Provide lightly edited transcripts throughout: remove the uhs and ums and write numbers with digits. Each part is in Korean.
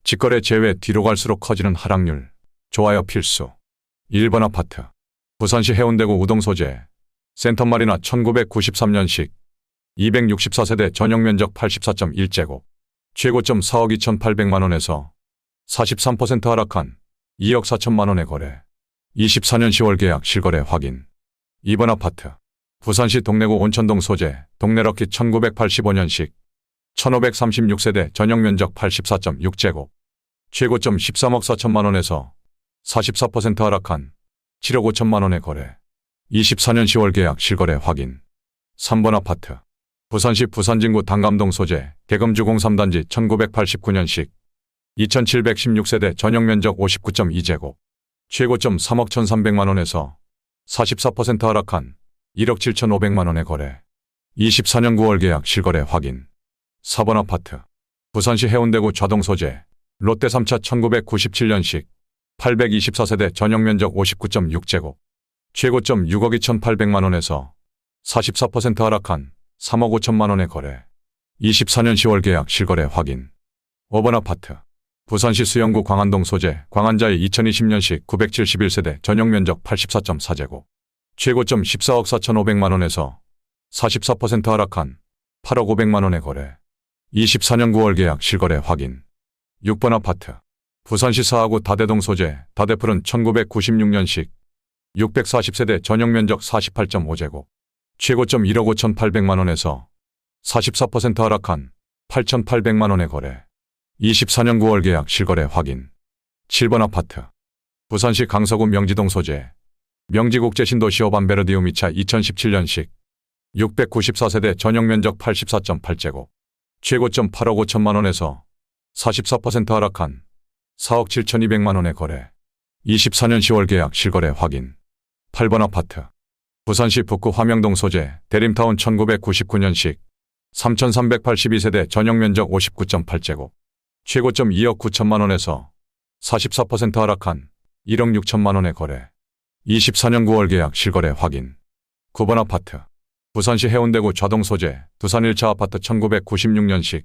직거래 제외 뒤로 갈수록 커지는 하락률. 좋아요 필수. 1번 아파트. 부산시 해운대구 우동 소재. 센텀마리나 1993년식. 264세대 전용면적 84.1제곱. 최고점 4억 2,800만원에서 43% 하락한 2억 4천만원에 거래. 24년 10월 계약 실거래 확인. 2번 아파트. 부산시 동래구 온천동 소재. 동래럭키 1985년식. 1536세대 전용면적 84.6제곱. 최고점 13억 4천만원에서 44% 하락한 7억 5천만원에 거래. 24년 10월 계약 실거래 확인. 3번 아파트. 부산시 부산진구 당감동 소재. 대금주 03단지 1989년식. 2716세대 전용면적 59.2제곱. 최고점 3억 1300만원에서 44% 하락한 1억 7500만원에 거래. 24년 9월 계약 실거래 확인. 4번 아파트. 부산시 해운대구 좌동 소재. 롯데 3차 1997년식. 824세대 전용면적 59.6제곱. 최고점 6억 2800만원에서 44% 하락한 3억 5천만원에 거래. 24년 10월 계약 실거래 확인. 5번 아파트. 부산시 수영구 광안동 소재. 광안자의 2020년식 971세대 전용면적 84.4제곱. 최고점 14억 4,500만원에서 44% 하락한 8억 500만원에 거래. 24년 9월 계약 실거래 확인. 6번 아파트. 부산시 사하구 다대동 소재. 다대풀은 1996년식. 640세대 전용면적 48.5제곱. 최고점 1억 5,800만원에서 44% 하락한 8,800만원에 거래. 24년 9월 계약 실거래 확인. 7번 아파트. 부산시 강서구 명지동 소재. 명지국제신도시 오반베르디움 2차 2017년식. 694세대 전용면적 84.8제곱. 최고점 8억 5천만원에서 44% 하락한 4억 7,200만원에 거래. 24년 10월 계약 실거래 확인. 8번 아파트. 부산시 북구 화명동 소재. 대림타운 1999년식. 3,382세대 전용면적 59.8제곱. 최고점 2억 9천만원에서 44% 하락한 1억 6천만원에 거래. 24년 9월 계약 실거래 확인. 9번 아파트. 부산시 해운대구 좌동 소재. 두산 1차 아파트 1996년식.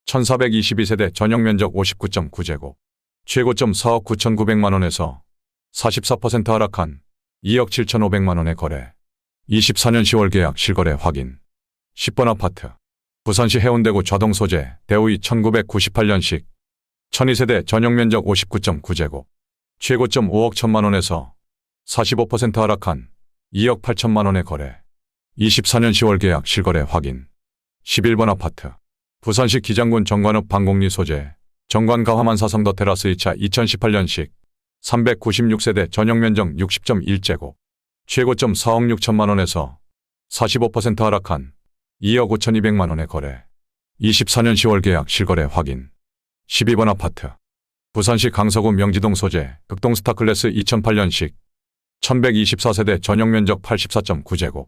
1422세대 전용면적 59.9제곱. 최고점 4억 9,900만원에서 44% 하락한 2억 7,500만원에 거래. 24년 10월 계약 실거래 확인. 10번 아파트. 부산시 해운대구 좌동 소재. 대우이 1998년식. 12세대 전용면적 59.9제곱. 최고점 5억 1천만원에서 45% 하락한 2억 8천만원에 거래. 24년 10월 계약 실거래 확인. 11번 아파트. 부산시 기장군 정관읍 방곡리 소재. 정관 가화만 사성더 테라스 2차 2018년식. 396세대 전용면적 60.1제곱. 최고점 4억 6천만원에서 45% 하락한 2억 5,200만원에 거래. 24년 10월 계약 실거래 확인. 12번 아파트. 부산시 강서구 명지동 소재. 극동 스타클래스 2008년식. 1124세대 전용면적 84.9제곱.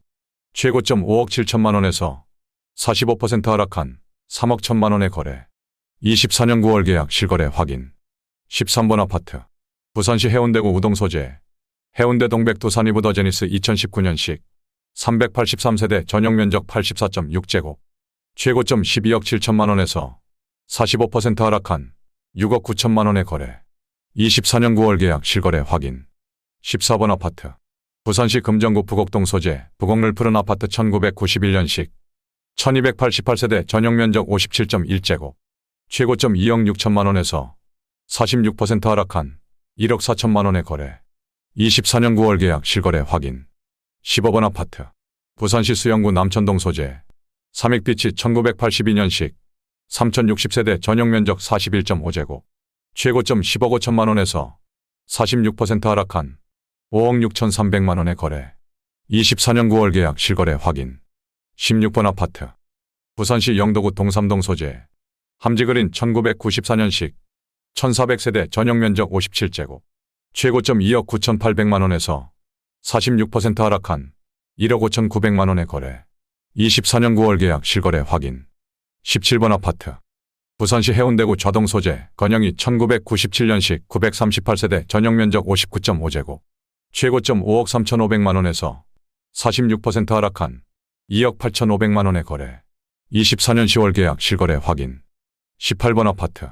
최고점 5억 7천만원에서 45% 하락한 3억 1천만원에 거래. 24년 9월 계약 실거래 확인. 13번 아파트. 부산시 해운대구 우동 소재. 해운대 동백두 산이부더 제니스 2019년식. 383세대 전용면적 84.6제곱. 최고점 12억 7천만원에서 45% 하락한 6억 9천만원에 거래. 24년 9월 계약 실거래 확인. 14번 아파트. 부산시 금정구 부곡동 소재. 부곡를 푸른 아파트 1991년식. 1288세대 전용면적 57.1제곱. 최고점 2억 6천만원에서 46% 하락한 1억 4천만원에 거래. 24년 9월 계약 실거래 확인. 15번 아파트. 부산시 수영구 남천동 소재. 삼익빛이 1982년식. 3060세대 전용면적 41.5제곱. 최고점 10억 5천만원에서 46% 하락한 5억 6,300만원에 거래. 24년 9월 계약 실거래 확인. 16번 아파트. 부산시 영도구 동삼동 소재. 함지그린 1994년식. 1400세대 전용면적 57제곱. 최고점 2억 9,800만원에서 46% 하락한 1억 5,900만원에 거래. 24년 9월 계약 실거래 확인. 17번 아파트. 부산시 해운대구 좌동 소재. 건영이 1997년식 938세대 전용면적 59.5제곱. 최고점 5억 3,500만원에서 46% 하락한 2억 8,500만원에 거래. 24년 10월 계약 실거래 확인. 18번 아파트.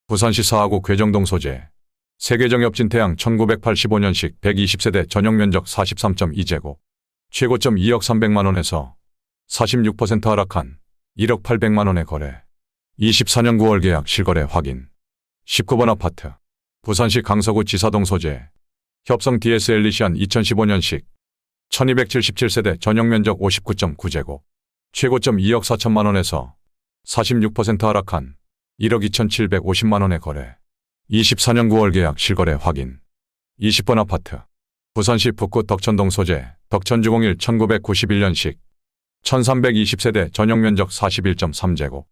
부산시 사하구 괴정동 소재. 세계정엽진 태양 1985년식 120세대 전용면적 43.2제곱. 최고점 2억 300만원에서 46% 하락한 1억 800만원에 거래. 24년 9월 계약 실거래 확인. 19번 아파트. 부산시 강서구 지사동 소재. 협성 DS 엘리시안 2015년식 1277세대 전용면적 59.9제곱. 최고점 2억 4천만원에서 46% 하락한 1억 2750만원에 거래. 24년 9월 계약 실거래 확인. 20번 아파트. 부산시 북구 덕천동 소재. 덕천주공일 1991년식 1320세대 전용면적 41.3제곱.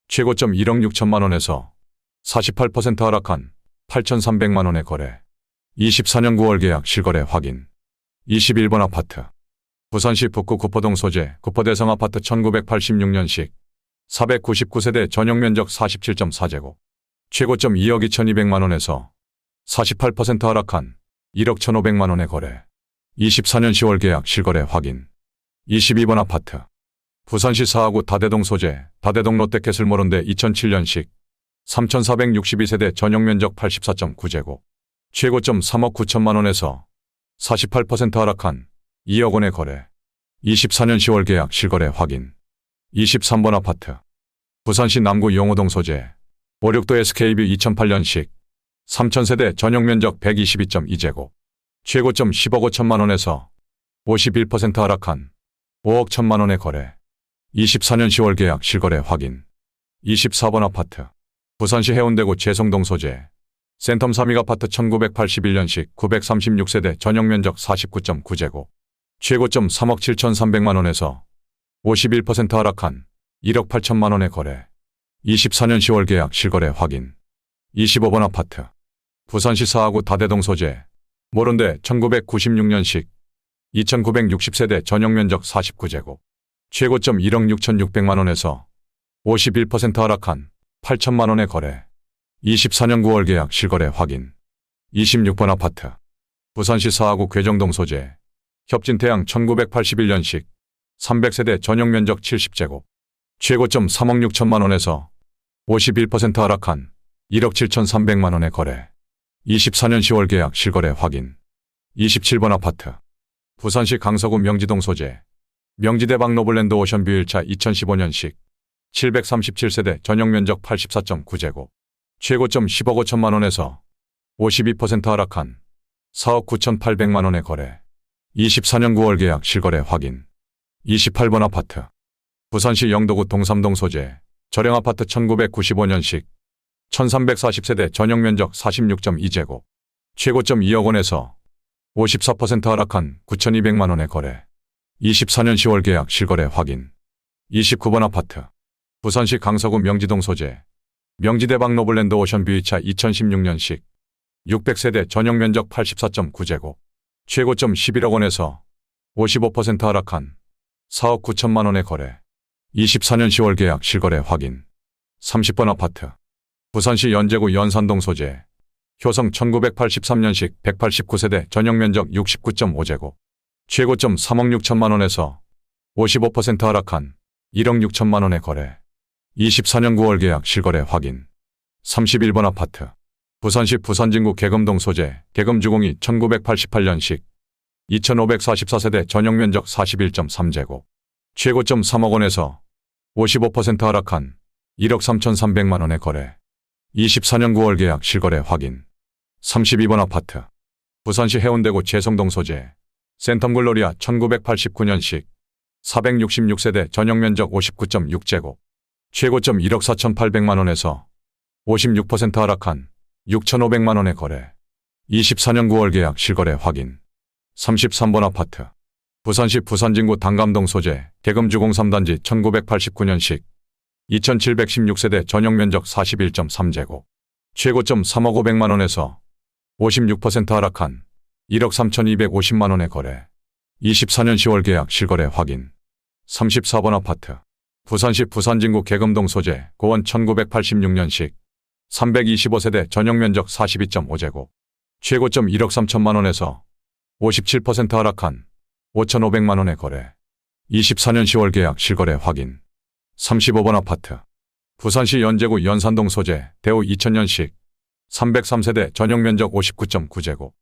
최고점 1억 6천만원에서 48% 하락한 8,300만원에 거래. 24년 9월 계약 실거래 확인. 21번 아파트. 부산시 북구 구포동 소재. 구포대성 아파트 1986년식 499세대 전용면적 47.4제곱. 최고점 2억 2,200만원에서 48% 하락한 1억 1,500만원에 거래. 24년 10월 계약 실거래 확인. 22번 아파트. 부산시 사하구 다대동 소재. 다대동 롯데캐슬몰원대 2007년식 3,462세대 전용면적 84.9제곱. 최고점 3억 9천만원에서 48% 하락한 2억 원에 거래. 24년 10월 계약 실거래 확인. 23번 아파트. 부산시 남구 용호동 소재. 56도 SK뷰 2008년식 3,000세대 전용면적 122.2제곱. 최고점 10억 5천만원에서 51% 하락한 5억 1천만원에 거래. 24년 10월 계약 실거래 확인. 24번 아파트. 부산시 해운대구 재성동 소재. 센텀 3익 아파트 1981년식 936세대 전용면적 49.9제곱. 최고점 3억 7,300만원에서 51% 하락한 1억 8천만원에 거래. 24년 10월 계약 실거래 확인. 25번 아파트. 부산시 사하구 다대동 소재. 모론대 1996년식 2960세대 전용면적 49제곱. 최고점 1억 6,600만원에서 51% 하락한 8천만원에 거래. 24년 9월 계약 실거래 확인. 26번 아파트. 부산시 사하구 괴정동 소재. 협진태양 1981년식 300세대 전용면적 70제곱. 최고점 3억 6천만원에서 51% 하락한 1억 7,300만원에 거래. 24년 10월 계약 실거래 확인. 27번 아파트. 부산시 강서구 명지동 소재. 명지대방 노블랜드 오션뷰 1차 2015년식 737세대 전용면적 84.9제곱. 최고점 10억 5천만원에서 52% 하락한 4억 9,800만원에 거래. 24년 9월 계약 실거래 확인. 28번 아파트. 부산시 영도구 동삼동 소재. 저렴아파트 1995년식 1340세대 전용면적 46.2제곱. 최고점 2억 원에서 54% 하락한 9,200만원에 거래. 24년 10월 계약 실거래 확인. 29번 아파트. 부산시 강서구 명지동 소재. 명지대방 노블랜드 오션뷰 2차 2016년식 600세대 전용면적 84.9제곱. 최고점 11억 원에서 55% 하락한 4억 9천만원에 거래. 24년 10월 계약 실거래 확인. 30번 아파트. 부산시 연제구 연산동 소재. 효성 1983년식 189세대 전용면적 69.5제곱. 최고점 3억 6천만원에서 55% 하락한 1억 6천만원에 거래. 24년 9월 계약 실거래 확인. 31번 아파트. 부산시 부산진구 계금동 소재. 계금주공이 1988년식 2544세대 전용면적 41.3제곱. 최고점 3억 원에서 55% 하락한 1억 3,300만원에 거래. 24년 9월 계약 실거래 확인. 32번 아파트. 부산시 해운대구 재성동 소재. 센텀글로리아 1989년식 466세대 전용면적 59.6제곱. 최고점 1억 4,800만원에서 56% 하락한 6,500만원에 거래. 24년 9월 계약 실거래 확인. 33번 아파트. 부산시 부산진구 당감동 소재. 계금주공 3단지 1989년식 2716세대 전용면적 41.3제곱. 최고점 3억 500만원에서 56% 하락한 1억 3,250만원에 거래. 24년 10월 계약 실거래 확인. 34번 아파트. 부산시 부산진구 계금동 소재. 고원 1986년식 325세대 전용면적 42.5제곱. 최고점 1억 3천만원에서 57% 하락한 5,500만원에 거래. 24년 10월 계약 실거래 확인. 35번 아파트. 부산시 연제구 연산동 소재 대우 2000년식 303세대 전용면적 59.9제곱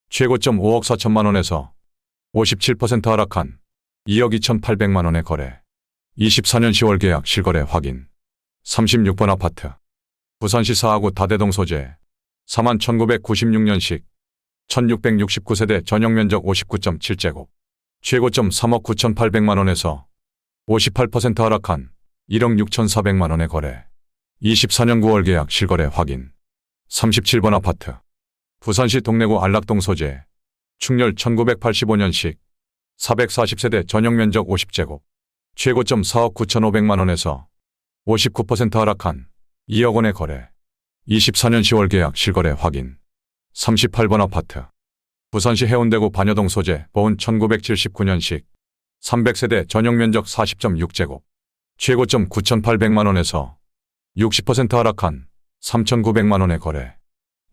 최고점 5억 4천만 원에서 57% 하락한 2억 2,800만 원에 거래. 24년 10월 계약 실거래 확인. 36번 아파트. 부산시 사하구 다대동 소재 41,996년식 1669세대 전용면적 59.7제곱 최고점 3억 9,800만 원에서 58% 하락한 1억 6,400만 원에 거래. 24년 9월 계약 실거래 확인. 37번 아파트. 부산시 동래구 안락동 소재 충렬 1985년식 440세대 전용면적 50제곱 최고점 4억 9,500만 원에서 59% 하락한 2억 원에 거래. 24년 10월 계약 실거래 확인. 38번 아파트. 부산시 해운대구 반여동 소재 보은 1979년식 300세대 전용면적 40.6제곱 최고점 9,800만 원에서 60% 하락한 3,900만 원에 거래.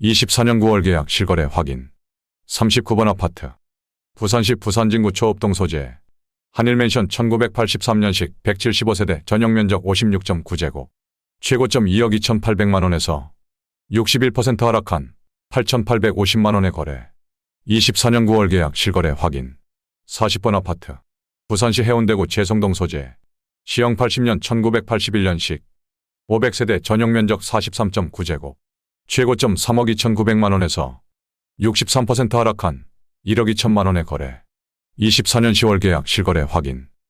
24년 9월 계약 실거래 확인. 39번 아파트. 부산시 부산진구 초읍동 소재 한일맨션 1983년식 175세대 전용면적 56.9제곱 최고점 2억 2,800만 원에서 61% 하락한 8,850만 원에 거래. 24년 9월 계약 실거래 확인. 40번 아파트. 부산시 해운대구 재성동 소재 시형 80년 1981년식 500세대 전용면적 43.9제곱 최고점 3억 2,900만 원에서 63% 하락한 1억 2천만 원에 거래. 24년 10월 계약 실거래 확인.